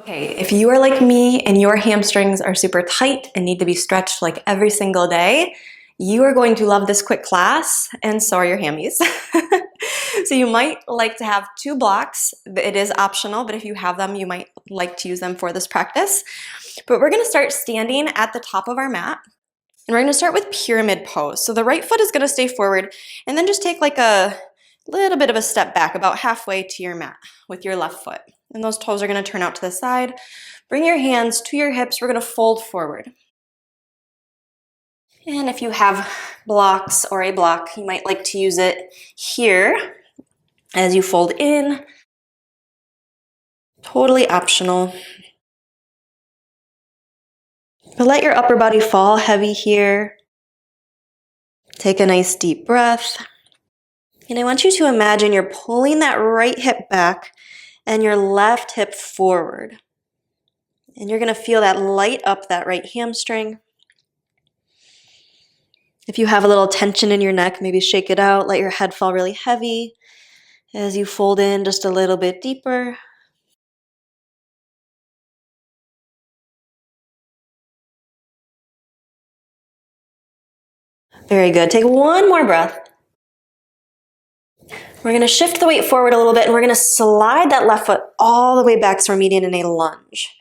Okay, if you are like me and your hamstrings are super tight and need to be stretched like every single day, you are going to love this quick class, and so are your hammies. So you might like to have 2 blocks. It is optional, but if you have them, you might like to use them for this practice. But we're gonna start standing at the top of our mat, and we're gonna start with pyramid pose. So the right foot is gonna stay forward, and then just take like a little bit of a step back, about halfway to your mat with your left foot. And those toes are gonna turn out to the side. Bring your hands to your hips. We're gonna fold forward. And if you have blocks or a block, you might like to use it here as you fold in. Totally optional. But let your upper body fall heavy here. Take a nice deep breath. And I want you to imagine you're pulling that right hip back and your left hip forward. And you're gonna feel that light up that right hamstring. If you have a little tension in your neck, maybe shake it out. Let your head fall really heavy as you fold in just a little bit deeper. Very good. Take one more breath. We're going to shift the weight forward a little bit, and we're going to slide that left foot all the way back so we're meeting in a lunge.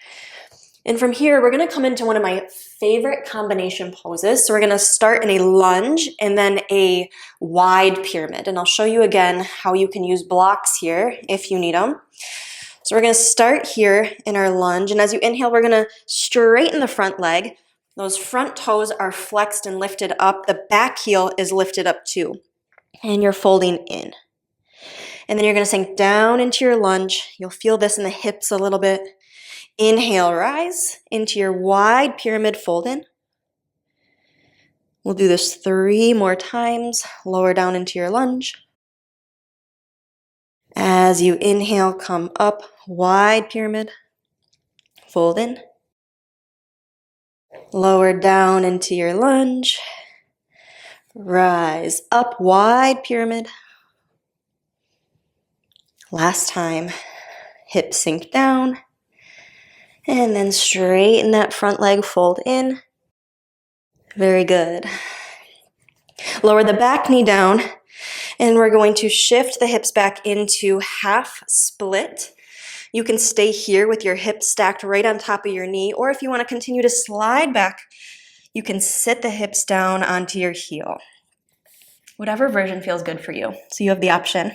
And from here, we're going to come into one of my favorite combination poses. So we're going to start in a lunge and then a wide pyramid. And I'll show you again how you can use blocks here if you need them. So we're going to start here in our lunge. And as you inhale, we're going to straighten the front leg. Those front toes are flexed and lifted up. The back heel is lifted up too. And you're folding in. And then you're going to sink down into your lunge. You'll feel this in the hips a little bit. Inhale, rise into your wide pyramid fold in. We'll do this 3 more times. Lower down into your lunge. As you inhale, come up, wide pyramid, fold in. Lower down into your lunge. Rise up, wide pyramid. Last time, hips sink down. And then straighten that front leg, fold in. Very good. Lower the back knee down, and we're going to shift the hips back into half split. You can stay here with your hips stacked right on top of your knee, or if you want to continue to slide back, you can sit the hips down onto your heel. Whatever version feels good for you. So you have the option.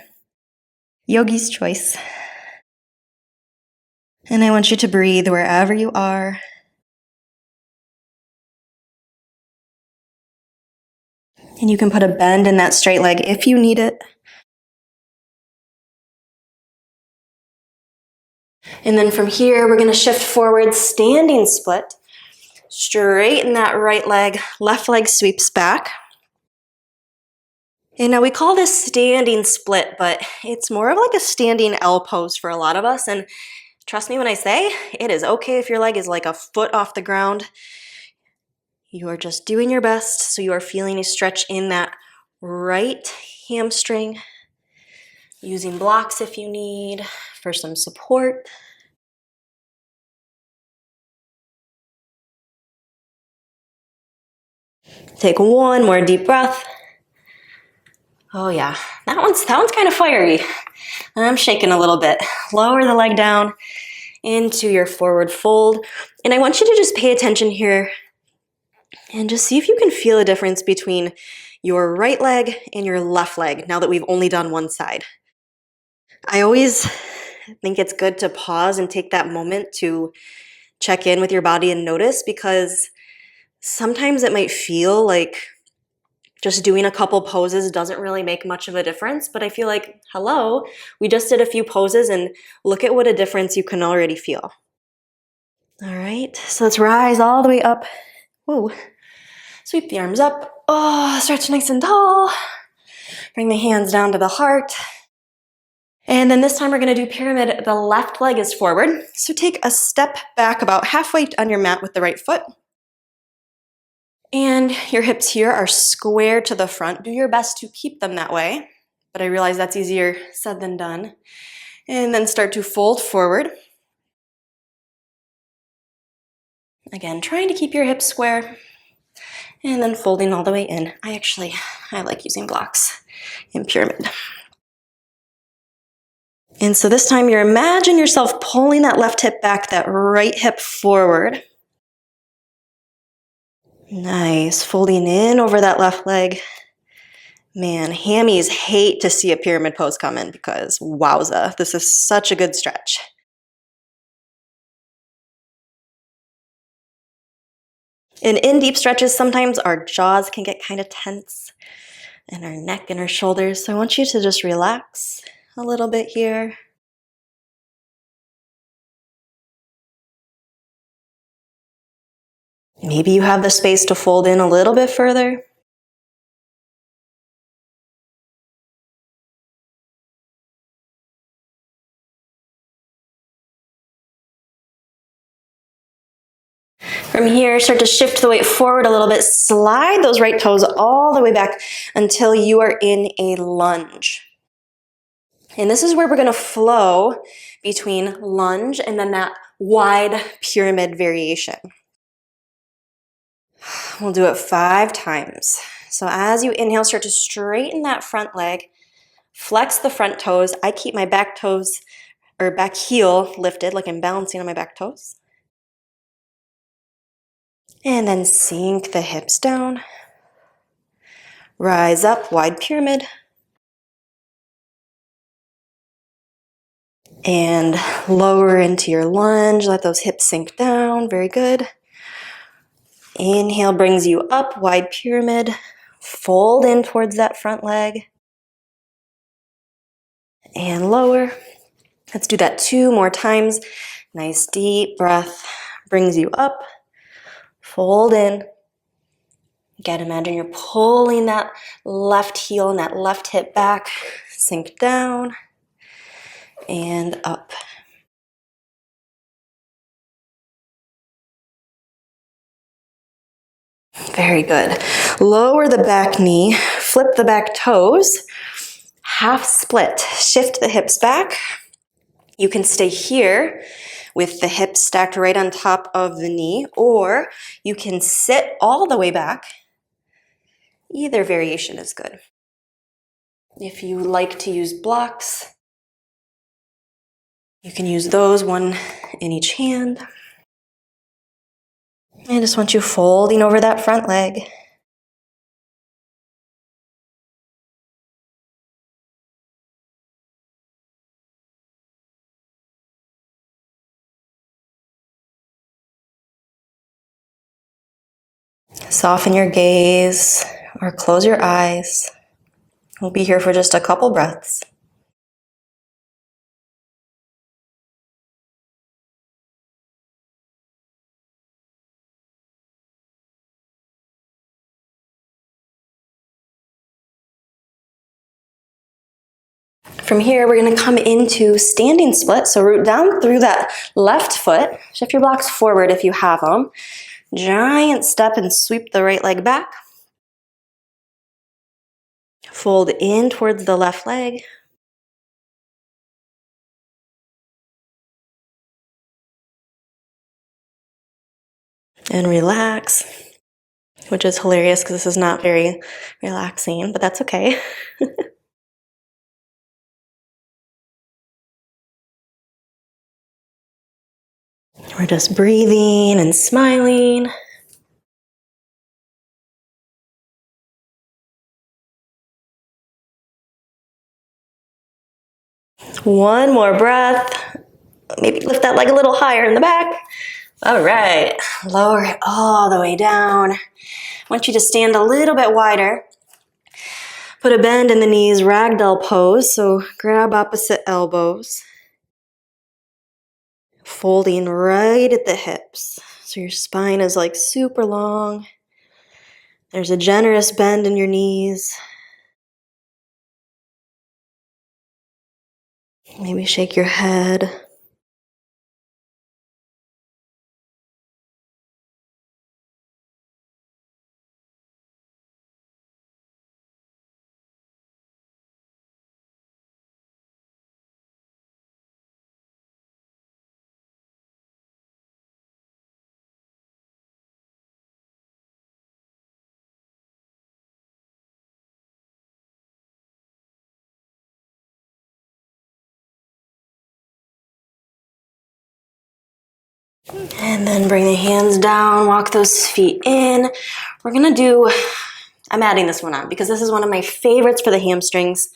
Yogi's choice. And I want you to breathe wherever you are. And you can put a bend in that straight leg if you need it. And then from here, we're going to shift forward, standing split. Straighten that right leg, left leg sweeps back. And now we call this standing split, but it's more of like a standing L pose for a lot of us. And trust me when I say, it is okay if your leg is like a foot off the ground. You are just doing your best, so you are feeling a stretch in that right hamstring. Using blocks if you need for some support. Take one more deep breath. Oh yeah, that one's kind of fiery. I'm shaking a little bit. Lower the leg down into your forward fold. And I want you to just pay attention here and just see if you can feel a difference between your right leg and your left leg now that we've only done one side. I always think it's good to pause and take that moment to check in with your body and notice, because sometimes it might feel like just doing a couple poses doesn't really make much of a difference, but I feel like, hello, we just did a few poses and look at what a difference you can already feel. All right, so let's rise all the way up. Whoa. Sweep the arms up. Oh, stretch nice and tall. Bring the hands down to the heart. And then this time we're going to do pyramid. The left leg is forward. So take a step back about halfway on your mat with the right foot. And your hips here are square to the front. Do your best to keep them that way. But I realize that's easier said than done. And then start to fold forward. Again, trying to keep your hips square and then folding all the way in. I like using blocks in pyramid. And so this time you imagine yourself pulling that left hip back, that right hip forward. Nice, folding in over that left leg. Man, hammies hate to see a pyramid pose come in because wowza, this is such a good stretch. And in deep stretches, sometimes our jaws can get kind of tense and our neck and our shoulders. So I want you to just relax a little bit here. Maybe you have the space to fold in a little bit further. From here, start to shift the weight forward a little bit. Slide those right toes all the way back until you are in a lunge. And this is where we're going to flow between lunge and then that wide pyramid variation. We'll do it 5 times. So as you inhale, start to straighten that front leg. Flex the front toes. I keep my back toes or back heel lifted like I'm balancing on my back toes. And then sink the hips down. Rise up, wide pyramid. And lower into your lunge. Let those hips sink down. Very good. Inhale brings you up, wide pyramid. Fold in towards that front leg. And lower. Let's do that 2 more times. Nice deep breath. Brings you up. Fold in. Again, imagine you're pulling that left heel and that left hip back. Sink down and up. Very good. Lower the back knee, flip the back toes, half split. Shift the hips back. You can stay here with the hips stacked right on top of the knee, or you can sit all the way back. Either variation is good. If you like to use blocks, you can use those, one in each hand. I just want you folding over that front leg. Soften your gaze or close your eyes. We'll be here for just a couple breaths. From here, we're going to come into standing split. So root down through that left foot. Shift your blocks forward if you have them. Giant step and sweep the right leg back. Fold in towards the left leg. And relax, which is hilarious because this is not very relaxing, but that's okay. We're just breathing and smiling. One more breath. Maybe lift that leg a little higher in the back. All right, lower it all the way down. I want you to stand a little bit wider. Put a bend in the knees, ragdoll pose. So grab opposite elbows. Folding right at the hips. So your spine is like super long. There's a generous bend in your knees. Maybe shake your head. And then bring the hands down, walk those feet in. We're gonna do, I'm adding this one on because this is one of my favorites for the hamstrings.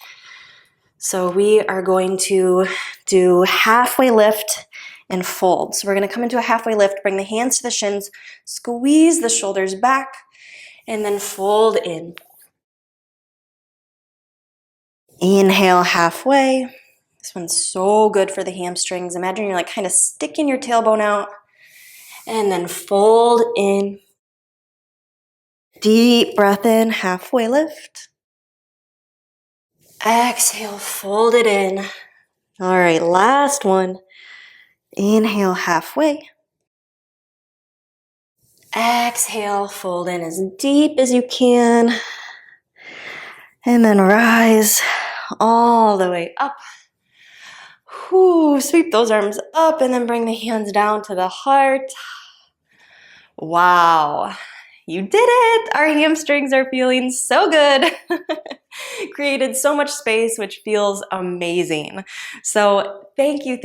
So we are going to do halfway lift and fold. So we're gonna come into a halfway lift, bring the hands to the shins, squeeze the shoulders back, and then fold in. Inhale halfway. This one's so good for the hamstrings. Imagine you're like kind of sticking your tailbone out, and then fold in. Deep breath in, halfway lift. Exhale, fold it in. All right, last one. Inhale halfway. Exhale, fold in as deep as you can. And then rise all the way up. Whew, sweep those arms up and then bring the hands down to the heart. Wow, you did it! Our hamstrings are feeling so good. Created so much space, which feels amazing. So thank you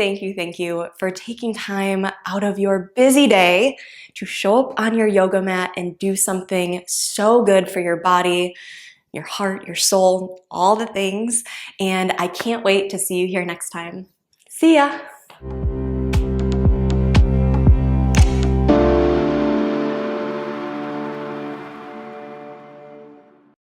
for taking time out of your busy day to show up on your yoga mat and do something so good for your body, your heart, your soul, all the things. And I can't wait to see you here next time. See ya!